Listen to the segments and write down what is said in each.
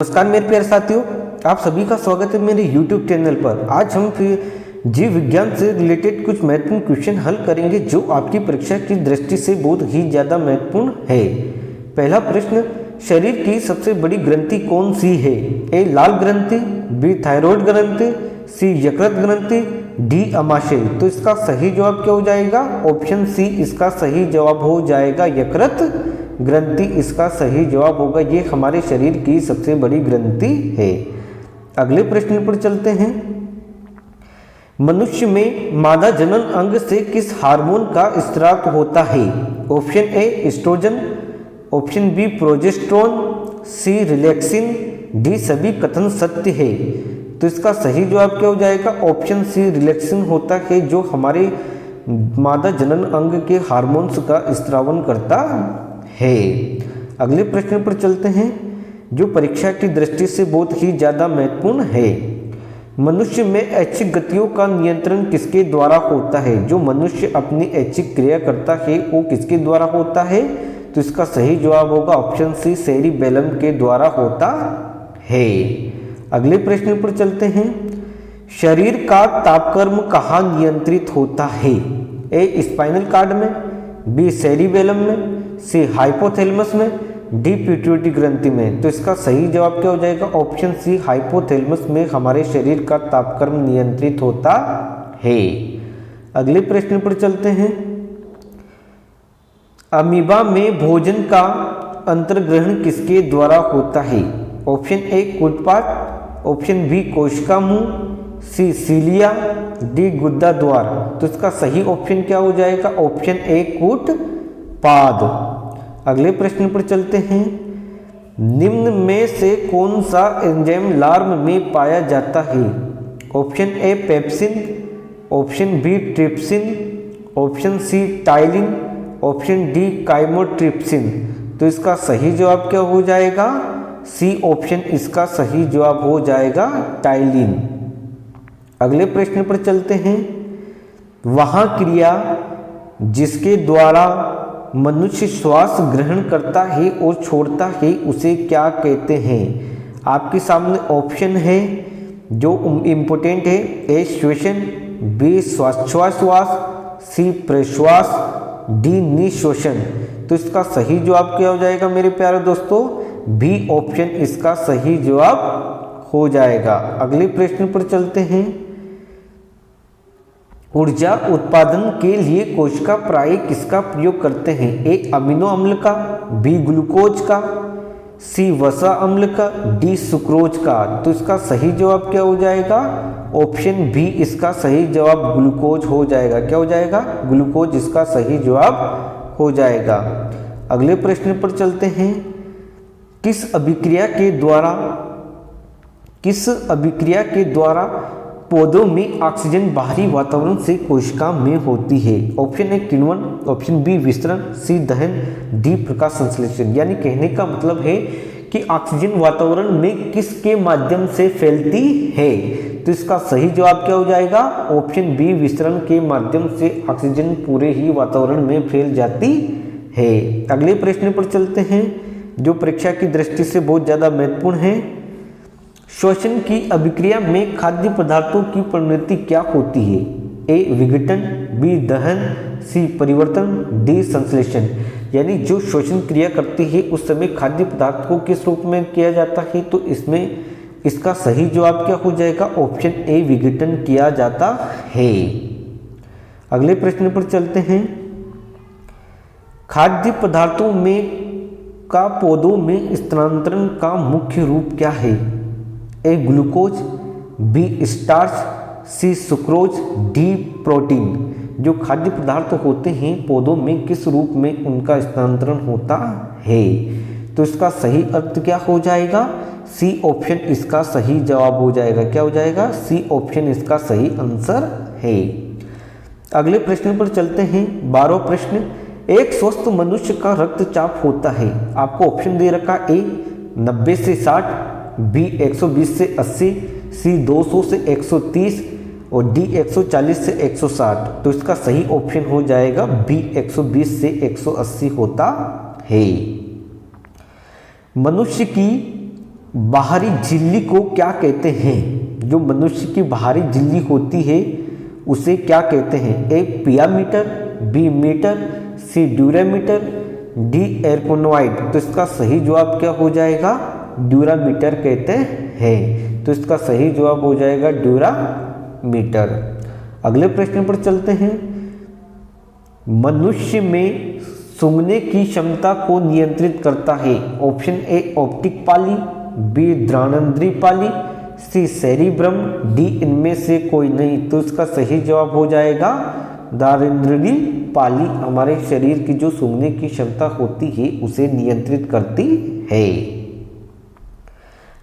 नमस्कार मेरे प्यारे साथियों, आप सभी का स्वागत है मेरे YouTube चैनल पर। आज हम फिर जीव विज्ञान से रिलेटेड कुछ महत्वपूर्ण क्वेश्चन हल करेंगे जो आपकी परीक्षा की दृष्टि से बहुत ही ज़्यादा महत्वपूर्ण है। पहला प्रश्न, शरीर की सबसे बड़ी ग्रंथि कौन सी है? ए लाल ग्रंथि, बी थायराइड ग्रंथि, सी यकृत ग्रंथि, डी अमाशय। तो इसका सही जवाब क्या हो जाएगा? ऑप्शन सी इसका सही जवाब हो जाएगा, यकृत ग्रंथि इसका सही जवाब होगा। ये हमारे शरीर की सबसे बड़ी ग्रंथि है। अगले प्रश्न पर चलते हैं। मनुष्य में मादा जनन अंग से किस हार्मोन का स्राव होता है? Option A oestrogen, option B progesterone, C relaxin, D सभी कथन सत्य है। तो इसका सही जवाब क्या हो जाएगा? ऑप्शन सी रिलैक्सिन होता है, जो हमारे मादा जनन अंग के हार्मोन्स का स्रावन करता है। अगले प्रश्न पर चलते हैं जो परीक्षा की दृष्टि से बहुत ही ज़्यादा महत्वपूर्ण है। मनुष्य में ऐच्छिक गतियों का नियंत्रण किसके द्वारा होता है? जो मनुष्य अपनी ऐच्छिक क्रिया करता है वो किसके द्वारा होता है? तो इसका सही जवाब होगा ऑप्शन सी सेरिबेलम के द्वारा होता है। अगले प्रश्न पर चलते हैं। शरीर का तापक्रम कहाँ नियंत्रित होता है? ए स्पाइनल कॉर्ड में, बी सेरिबेलम में, सी हाइपोथैलेमस में, डी पिट्यूटरी ग्रंथि में। तो इसका सही जवाब क्या हो जाएगा? ऑप्शन सी हाइपोथैलेमस में हमारे शरीर का तापक्रम नियंत्रित होता है। अगले प्रश्न पर चलते हैं। अमीबा में भोजन का अंतर्ग्रहण किसके द्वारा होता है? ऑप्शन ए कूटपाट, ऑप्शन बी कोशिका मुंह, सी सीलिया, डी गुद्दा द्वार। तो इसका सही ऑप्शन क्या हो जाएगा? ऑप्शन ए कूटपाद। अगले प्रश्न पर चलते हैं। निम्न में से कौन सा एंजाइम लार्व में पाया जाता है? Option A pepsin, option B trypsin, option C ptyalin, option D chymotrypsin. तो इसका सही जवाब क्या हो जाएगा? सी ऑप्शन इसका सही जवाब हो जाएगा, टाइलिन। अगले प्रश्न पर चलते हैं। वहाँ क्रिया जिसके द्वारा मनुष्य श्वास ग्रहण करता है और छोड़ता है उसे क्या कहते हैं? आपके सामने ऑप्शन है जो इम्पोर्टेंट है। ए श्वसन, बी श्वासोच्छ्वास, सी प्रश्वास, डी निश्वसन। तो इसका सही जवाब क्या हो जाएगा मेरे प्यारे दोस्तों? बी ऑप्शन इसका सही जवाब हो जाएगा। अगले प्रश्न पर चलते हैं। ऊर्जा उत्पादन के लिए कोशिका प्राय किसका प्रयोग करते हैं? ए अमीनो अम्ल का, बी ग्लूकोज का, सी वसा अम्ल का, डी सुक्रोज का। तो इसका सही जवाब क्या हो जाएगा? ऑप्शन बी इसका सही जवाब ग्लूकोज हो जाएगा। क्या हो जाएगा? ग्लूकोज इसका सही जवाब हो जाएगा। अगले प्रश्न पर चलते हैं। किस अभिक्रिया के द्वारा पौधों में ऑक्सीजन बाहरी वातावरण से कोशिका में होती है? ऑप्शन ए किण्वन, ऑप्शन बी विस्तरण, सी दहन, डी प्रकाश संश्लेषण। यानी कहने का मतलब है कि ऑक्सीजन वातावरण में किसके माध्यम से फैलती है? तो इसका सही जवाब क्या हो जाएगा? ऑप्शन बी विस्तरण के माध्यम से ऑक्सीजन पूरे ही वातावरण में फैल जाती है। अगले प्रश्न पर चलते हैं जो परीक्षा की दृष्टि से बहुत ज़्यादा महत्वपूर्ण है। श्वसन की अभिक्रिया में खाद्य पदार्थों की परिणति क्या होती है? ए विघटन, बी दहन, सी परिवर्तन, डी संश्लेषण। यानी जो श्वसन क्रिया करती है उस समय खाद्य पदार्थ को किस रूप में किया जाता है? तो इसमें इसका सही जवाब क्या हो जाएगा? ऑप्शन ए विघटन किया जाता है। अगले प्रश्न पर चलते हैं। खाद्य पदार्थों में का पौधों में स्थानांतरण का मुख्य रूप क्या है? ए ग्लूकोज, बी स्टार्च, सी सुक्रोज, डी प्रोटीन। जो खाद्य पदार्थ होते हैं पौधों में किस रूप में उनका स्थानांतरण होता है? तो इसका सही अर्थ क्या हो जाएगा? सी ऑप्शन इसका सही जवाब हो जाएगा। क्या हो जाएगा? सी ऑप्शन इसका सही आंसर है। अगले प्रश्न पर चलते हैं। 12वां प्रश्न। एक स्वस्थ मनुष्य का रक्तचाप होता है। आपको ऑप्शन दे रखा ए 90 से 60, बी 120 से 80, सी 200 से 130 और डी 140 से 160। तो इसका सही ऑप्शन हो जाएगा बी 120 से 180 होता है। मनुष्य की बाहरी झिल्ली को क्या कहते हैं? जो मनुष्य की बाहरी झिल्ली होती है उसे क्या कहते हैं? ए पियामीटर, बी मीटर, सी ड्यूरामीटर, डी एरकोनॉइड। तो इसका सही जवाब क्या हो जाएगा? ड्यूरामीटर कहते हैं। तो इसका सही जवाब हो जाएगा ड्यूरामीटर। अगले प्रश्न पर चलते हैं। मनुष्य में सूंघने की क्षमता को नियंत्रित करता है। ऑप्शन ए ऑप्टिक पाली, बी घ्राणेंद्रिय पाली, सी सेरिब्रम, डी इनमें से कोई नहीं। तो इसका सही जवाब हो जाएगा घ्राणेंद्रिय पाली। हमारे शरीर की जो सूंघने की क्षमता होती है उसे नियंत्रित करती है।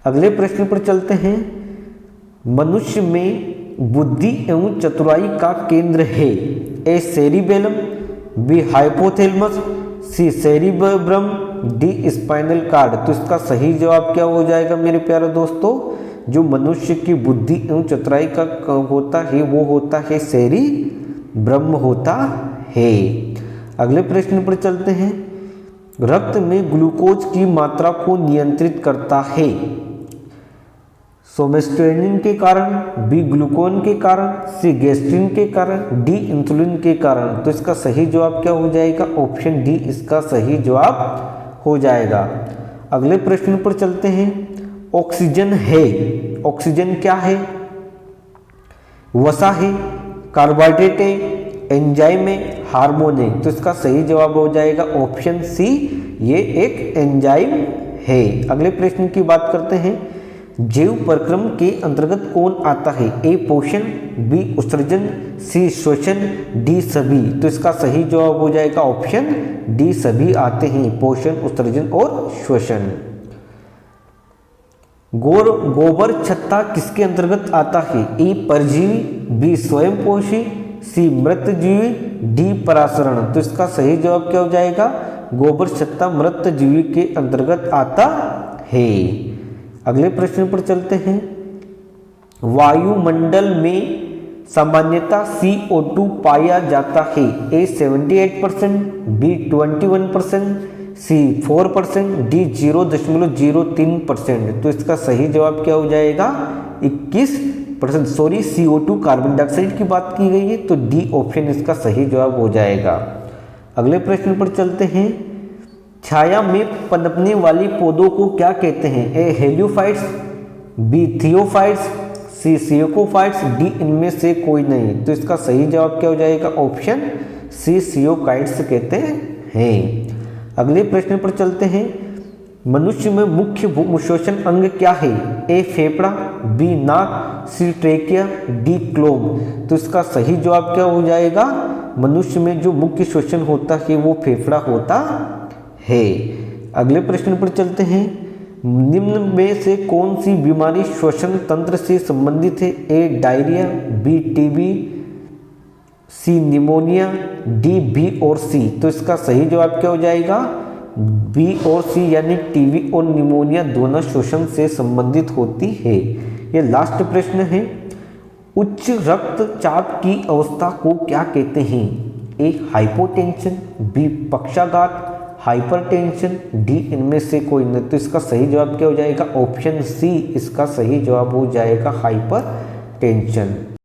अगले प्रश्न पर चलते हैं। मनुष्य में बुद्धि एवं चतुराई का केंद्र है। ए सेरिबेलम, बी हाइपोथैलेमस, सी सेरिब्रम, डी स्पाइनल कार्ड। तो इसका सही जवाब क्या हो जाएगा मेरे प्यारे दोस्तों? जो मनुष्य की बुद्धि एवं चतुराई का होता है वो होता है सेरिब्रम होता है। अगले प्रश्न पर चलते हैं। रक्त में ग्लूकोज की मात्रा को नियंत्रित करता है। सोमेस्टेनिन के कारण, बी ग्लूकोन के कारण, सी गैस्ट्रिन के कारण, डी इंसुलिन के कारण। तो इसका सही जवाब क्या हो जाएगा? ऑप्शन डी इसका सही जवाब हो जाएगा। अगले प्रश्न पर चलते हैं। ऑक्सीजन है, ऑक्सीजन क्या है? वसा है, कार्बोहाइड्रेट है, एंजाइम है, हार्मोन है। तो इसका सही जवाब हो जाएगा ऑप्शन सी, ये एक एंजाइम है। अगले प्रश्न की बात करते हैं। जैव प्रक्रम के अंतर्गत कौन आता है? ए पोषण, बी उत्सर्जन, सी श्वसन, डी सभी। तो इसका सही जवाब हो जाएगा ऑप्शन डी सभी आते हैं, पोषण, उत्सर्जन और श्वसन। गोबर छत्ता किसके अंतर्गत आता है? ए परजीवी, बी स्वयंपोषी, सी मृतजीवी, डी परासरण। तो इसका सही जवाब क्या हो जाएगा? गोबर छत्ता मृतजीवी के अंतर्गत आता है। अगले प्रश्न पर चलते हैं। वायुमंडल में सामान्यतः CO2 पाया जाता है। ए 78%, बी 21%, सी 4%, डी 0.03%। तो इसका सही जवाब क्या हो जाएगा? 21%। सॉरी, CO2 कार्बन डाइऑक्साइड की बात की गई है, तो डी ऑप्शन इसका सही जवाब हो जाएगा। अगले प्रश्न पर चलते हैं। छाया में पनपने वाले पौधों को क्या कहते हैं? ए हेलियोफाइट्स, बी थियोफाइट्स, सी सियोकोफाइट्स, डी इनमें से कोई नहीं। तो इसका सही जवाब क्या हो जाएगा? ऑप्शन सी सियोकाइट्स कहते हैं। अगले प्रश्न पर चलते हैं। मनुष्य में मुख्य श्वसन अंग क्या है? ए फेफड़ा, बी नाक, सी ट्रेकिया, डी क्लोम। तो इसका सही जवाब क्या हो जाएगा? मनुष्य में जो मुख्य श्वसन होता है वो फेफड़ा होता है। अगले प्रश्न पर चलते हैं। निम्न में से कौन सी बीमारी श्वसन तंत्र से संबंधित है? ए डायरिया, बी टीबी, सी निमोनिया, डी बी और सी। तो इसका सही जवाब क्या हो जाएगा? बी और सी, यानी टीबी और निमोनिया दोनों श्वसन से संबंधित होती है। ये लास्ट प्रश्न है। उच्च रक्तचाप की अवस्था को क्या कहते हैं? ए हाइपोटेंशन, बी पक्षाघात, हाइपरटेंशन, डी इनमें से कोई नहीं। तो इसका सही जवाब क्या हो जाएगा? ऑप्शन सी इसका सही जवाब हो जाएगा हाइपरटेंशन।